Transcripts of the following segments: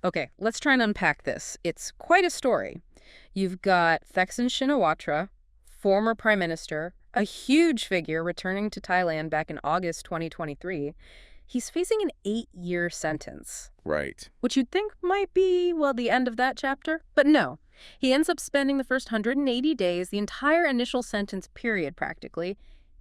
Okay, let's try and unpack this. It's quite a story. You've got Thaksin Shinawatra, former prime minister, a huge figure returning to Thailand back in August 2023. He's facing an 8-year sentence, Right. which you'd think might be, well, the end of that chapter. But no. He ends up spending the first 180 days, the entire initial sentence period practically,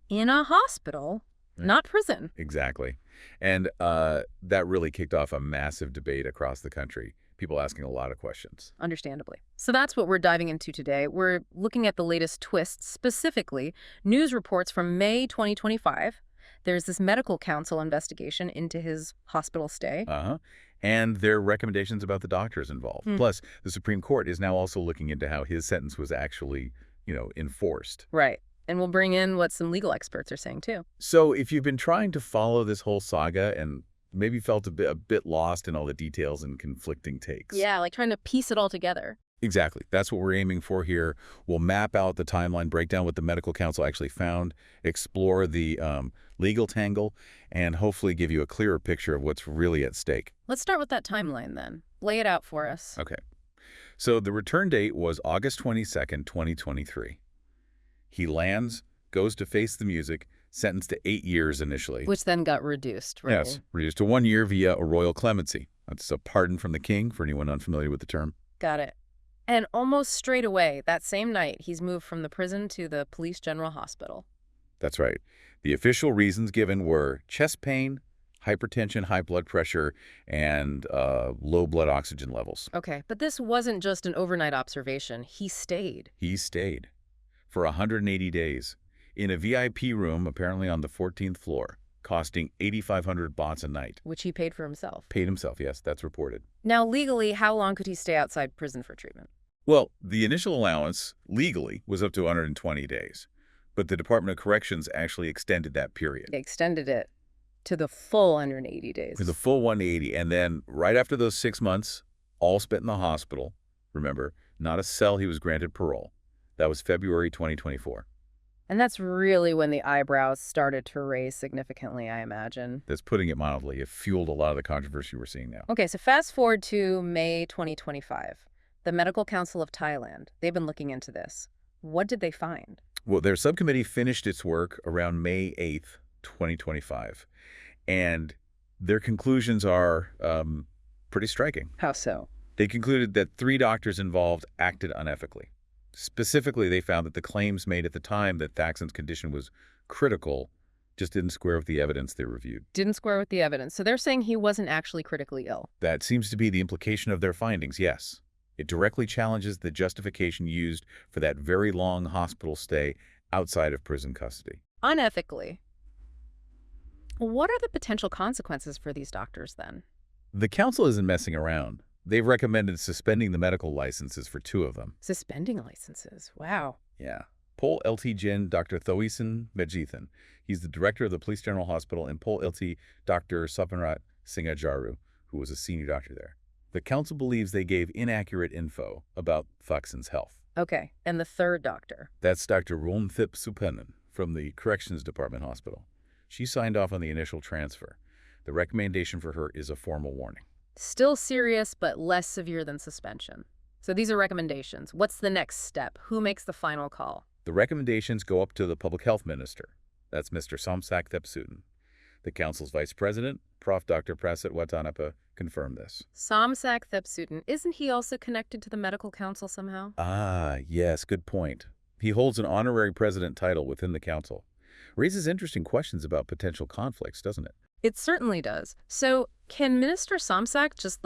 in a hospital, not prison. Exactly. And that really kicked off a massive debate across the country. People asking a lot of questions. Understandably. So that's what we're diving into today. We're looking at the latest twists, specifically news reports from May 2025. There's this medical council investigation into his hospital stay. And their recommendations about the doctors involved. Plus, the Supreme Court is now also looking into how his sentence was actually, enforced. Right. And we'll bring in what some legal experts are saying, too. So if you've been trying to follow this whole saga and maybe felt a bit lost in all the details and conflicting takes. Yeah, like trying to piece it all together. Exactly. That's what we're aiming for here. We'll map out the timeline, break down what the medical council actually found, explore the legal tangle, and hopefully give you a clearer picture of what's really at stake. Let's start with that timeline, then. Lay it out for us. Okay. So the return date was August 22nd, 2023. He lands, goes to face the music, sentenced to 8 years initially. Which then got reduced, right? Yes, reduced to 1 year via a royal clemency. That's a pardon from the king, for anyone unfamiliar with the term. Got it. And almost straight away, that same night, he's moved from the prison to the Police General Hospital. That's right. The official reasons given were chest pain, hypertension, high blood pressure, and low blood oxygen levels. Okay, but this wasn't just an overnight observation. He stayed. He stayed for 180 days in a VIP room, apparently on the 14th floor, costing 8,500 bahts a night. Which he paid for himself. Paid himself, yes, that's reported. Now, legally, how long could he stay outside prison for treatment? Well, the initial allowance, legally, was up to 120 days. But the Department of Corrections actually extended that period. They extended it to the full 180 days. To the full 180. And then right after those 6 months, all spent in the hospital, remember, not a cell, he was granted parole. That was February 2024. And that's really when the eyebrows started to raise significantly, I imagine. That's putting it mildly. It fueled a lot of the controversy we're seeing now. Okay, so fast forward to May 2025. The Medical Council of Thailand, they've been looking into this. What did they find? Well, their subcommittee finished its work around May 8th, 2025. And their conclusions are pretty striking. How so? They concluded that 3 doctors involved acted unethically. Specifically, they found that the claims made at the time that Thaksin's condition was critical just didn't square with the evidence they reviewed. Didn't square with the evidence. So they're saying he wasn't actually critically ill. That seems to be the implication of their findings, yes. It directly challenges the justification used for that very long hospital stay outside of prison custody. Unethically. What are the potential consequences for these doctors then? The council isn't messing around. They've recommended suspending the medical licenses for 2 of them. Suspending licenses. Wow. Yeah. Pol LT Jin Dr. Thaksin Mejithan. He's the director of the Police General Hospital, and Pol LT Dr. Sapanrat Singajaru, who was a senior doctor there. The council believes they gave inaccurate info about Thaksin's health. Okay, and the third doctor? That's Dr. Romthip Supanan from the Corrections Department Hospital. She signed off on the initial transfer. The recommendation for her is a formal warning. Still serious, but less severe than suspension. So these are recommendations. What's the next step? Who makes the final call? The recommendations go up to the Public Health Minister. That's Mr. Somsak Thepsutin. The Council's Vice President, Prof. Dr. Prasit Watanapa, confirmed this. Somsak Thepsutin, isn't he also connected to the Medical Council somehow? Ah, yes, good point. He holds an honorary president title within the council. Raises interesting questions about potential conflicts, doesn't it? It certainly does. So can Minister Somsak just,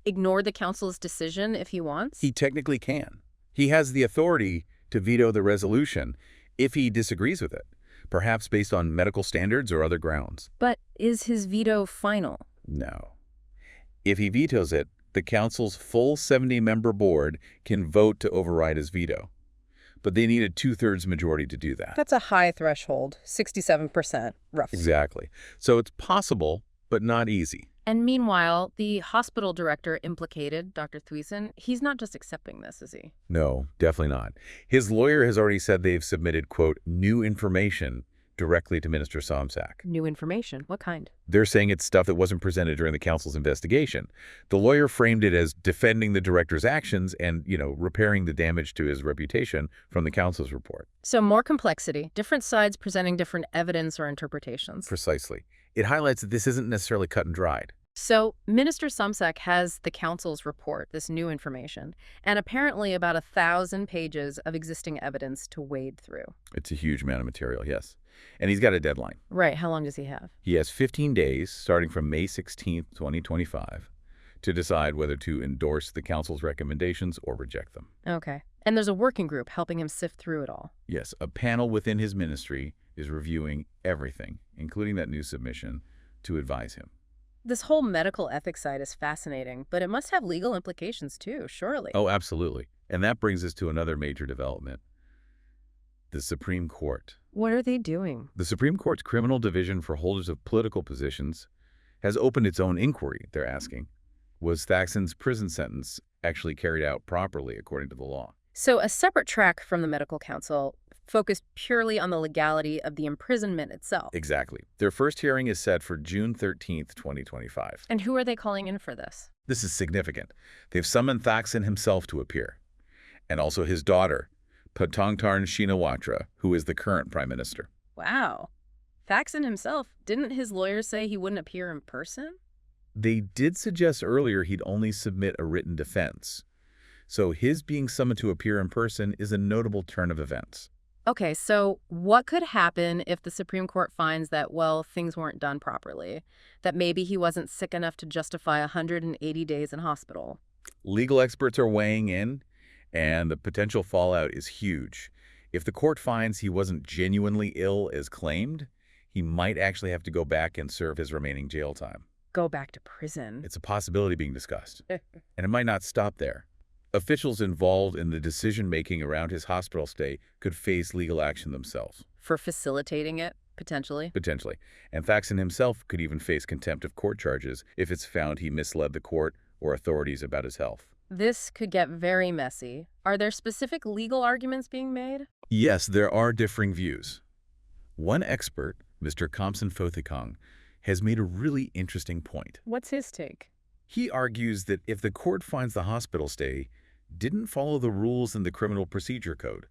ignore the council's decision if he wants? He technically can. He has the authority to veto the resolution if he disagrees with it, perhaps based on medical standards or other grounds. But is his veto final? No. If he vetoes it, the council's full 70-member board can vote to override his veto. But they need a 2/3 majority to do that. That's a high threshold, 67%, roughly. Exactly. So it's possible, but not easy. And meanwhile, the hospital director implicated, Dr. Thaksin, he's not just accepting this, is he? No, definitely not. His lawyer has already said they've submitted, quote, new information directly to Minister Somsak. New information? What kind? They're saying it's stuff that wasn't presented during the council's investigation. The lawyer framed it as defending the director's actions and, repairing the damage to his reputation from the council's report. So more complexity, different sides presenting different evidence or interpretations. Precisely. It highlights that this isn't necessarily cut and dried. So Minister Somsak has the council's report, this new information, and apparently about 1,000 pages of existing evidence to wade through. It's a huge amount of material, yes. And he's got a deadline. Right. How long does he have? He has 15 days, starting from May 16th, 2025, to decide whether to endorse the council's recommendations or reject them. Okay. And there's a working group helping him sift through it all. Yes, a panel within his ministry is reviewing everything, including that new submission, to advise him. This whole medical ethics side is fascinating, but it must have legal implications too, surely. Oh, absolutely. And that brings us to another major development. The Supreme Court. What are they doing? The Supreme Court's Criminal Division for Holders of Political Positions has opened its own inquiry. They're asking, was Thaksin's prison sentence actually carried out properly according to the law? So a separate track from the medical council focused purely on the legality of the imprisonment itself. Exactly. Their first hearing is set for June 13th, 2025. And who are they calling in for this? This is significant. They've summoned Thaksin himself to appear, and also his daughter, Thaksin Shinawatra, who is the current prime minister. Wow. Thaksin himself, didn't his lawyers say he wouldn't appear in person? They did suggest earlier he'd only submit a written defense. So his being summoned to appear in person is a notable turn of events. Okay, so what could happen if the Supreme Court finds that, well, things weren't done properly? That maybe he wasn't sick enough to justify 180 days in hospital? Legal experts are weighing in, and the potential fallout is huge. If the court finds he wasn't genuinely ill as claimed, he might actually have to go back and serve his remaining jail time. Go back to prison. It's a possibility being discussed. And it might not stop there. Officials involved in the decision-making around his hospital stay could face legal action themselves. For facilitating it, potentially? Potentially. And Thaksin himself could even face contempt of court charges if it's found he misled the court or authorities about his health. This could get very messy. Are there specific legal arguments being made? Yes, there are differing views. One expert, Mr. Kamsan Fothikong, has made a really interesting point. What's his take? He argues that if the court finds the hospital stay didn't follow the rules in the Criminal Procedure Code,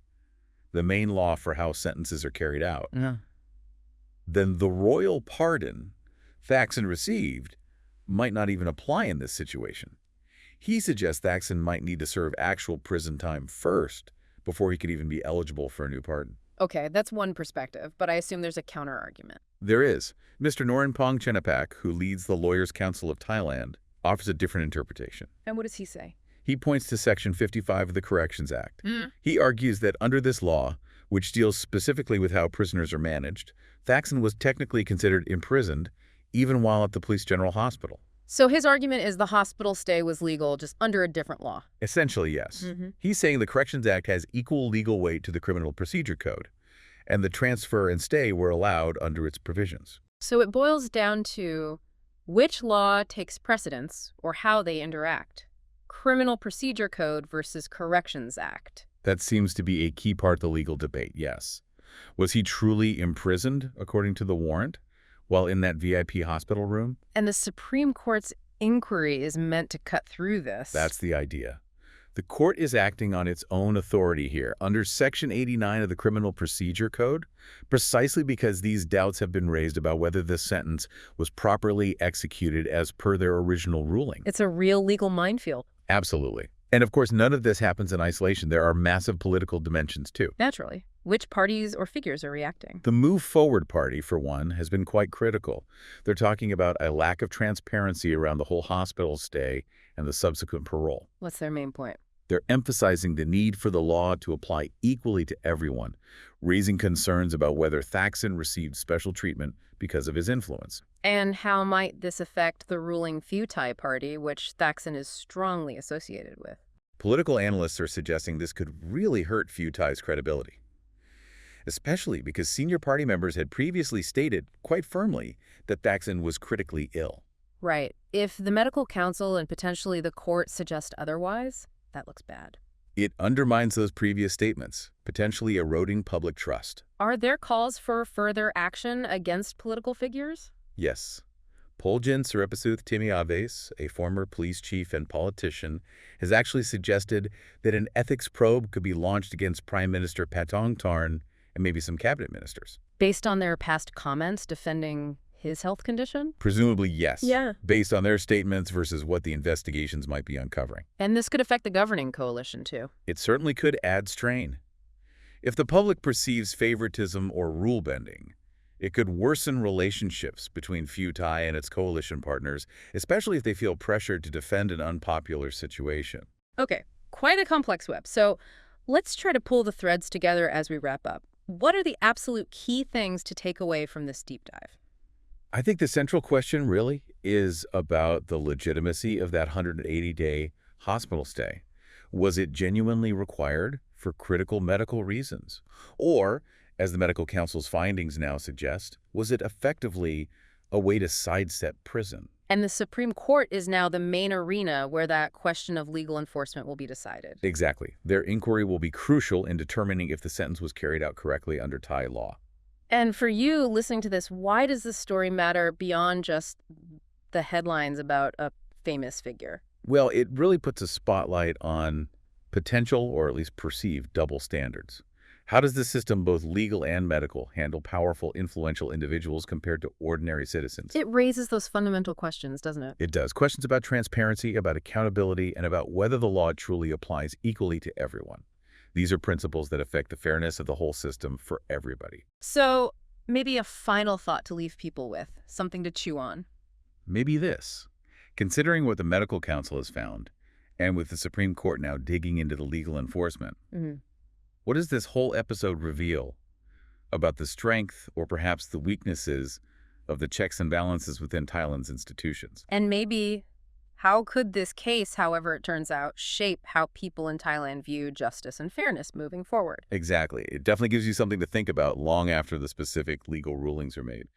the main law for how sentences are carried out, then the royal pardon Thaksin received might not even apply in this situation. He suggests Thaksin might need to serve actual prison time first before he could even be eligible for a new pardon. Okay, that's one perspective, but I assume there's a counter-argument. There is. Mr. Norinpong Chenapak, who leads the Lawyers' Council of Thailand, offers a different interpretation. And what does he say? He points to Section 55 of the Corrections Act. He argues that under this law, which deals specifically with how prisoners are managed, Thaksin was technically considered imprisoned even while at the Police General Hospital. So his argument is the hospital stay was legal, just under a different law. Essentially, yes. He's saying the Corrections Act has equal legal weight to the Criminal Procedure Code, and the transfer and stay were allowed under its provisions. So it boils down to which law takes precedence or how they interact. Criminal Procedure Code versus Corrections Act. That seems to be a key part of the legal debate, yes. Was he truly imprisoned, according to the warrant, while in that VIP hospital room? And the Supreme Court's inquiry is meant to cut through this. That's the idea. The court is acting on its own authority here, under Section 89 of the Criminal Procedure Code, precisely because these doubts have been raised about whether this sentence was properly executed as per their original ruling. It's a real legal minefield. Absolutely. And of course, none of this happens in isolation. There are massive political dimensions, too. Naturally. Which parties or figures are reacting? The Move Forward Party, for one, has been quite critical. They're talking about a lack of transparency around the whole hospital stay and the subsequent parole. What's their main point? They're emphasizing the need for the law to apply equally to everyone, raising concerns about whether Thaksin received special treatment because of his influence. And how might this affect the ruling Pheu Thai party, which Thaksin is strongly associated with? Political analysts are suggesting this could really hurt Pheu Thai's credibility, especially because senior party members had previously stated quite firmly that Thaksin was critically ill. Right. If the medical council and potentially the court suggest otherwise, that looks bad. It undermines those previous statements, potentially eroding public trust. Are there calls for further action against political figures? Yes. Poljan Siripasuth Timiaves, a former police chief and politician, has actually suggested that an ethics probe could be launched against Prime Minister Patong Tarn and maybe some cabinet ministers. Based on their past comments defending his health condition? Presumably, yes. Yeah. Based on their statements versus what the investigations might be uncovering. And this could affect the governing coalition, too. It certainly could add strain. If the public perceives favoritism or rule bending, it could worsen relationships between Pheu Thai and its coalition partners, especially if they feel pressured to defend an unpopular situation. Okay, quite a complex web. So let's try to pull the threads together as we wrap up. What are the absolute key things to take away from this deep dive? I think the central question really is about the legitimacy of that 180-day hospital stay. Was it genuinely required for critical medical reasons? Or, as the medical council's findings now suggest, was it effectively a way to sidestep prison? And the Supreme Court is now the main arena where that question of legal enforcement will be decided. Exactly. Their inquiry will be crucial in determining if the sentence was carried out correctly under Thai law. And for you listening to this, why does this story matter beyond just the headlines about a famous figure? Well, it really puts a spotlight on potential, or at least perceived, double standards. How does the system, both legal and medical, handle powerful, influential individuals compared to ordinary citizens? It raises those fundamental questions, doesn't it? It does. Questions about transparency, about accountability, and about whether the law truly applies equally to everyone. These are principles that affect the fairness of the whole system for everybody. So maybe a final thought to leave people with, something to chew on. Maybe this. Considering what the medical council has found, and with the Supreme Court now digging into the legal enforcement, what does this whole episode reveal about the strength or perhaps the weaknesses of the checks and balances within Thailand's institutions? And maybe how could this case, however it turns out, shape how people in Thailand view justice and fairness moving forward? Exactly. It definitely gives you something to think about long after the specific legal rulings are made.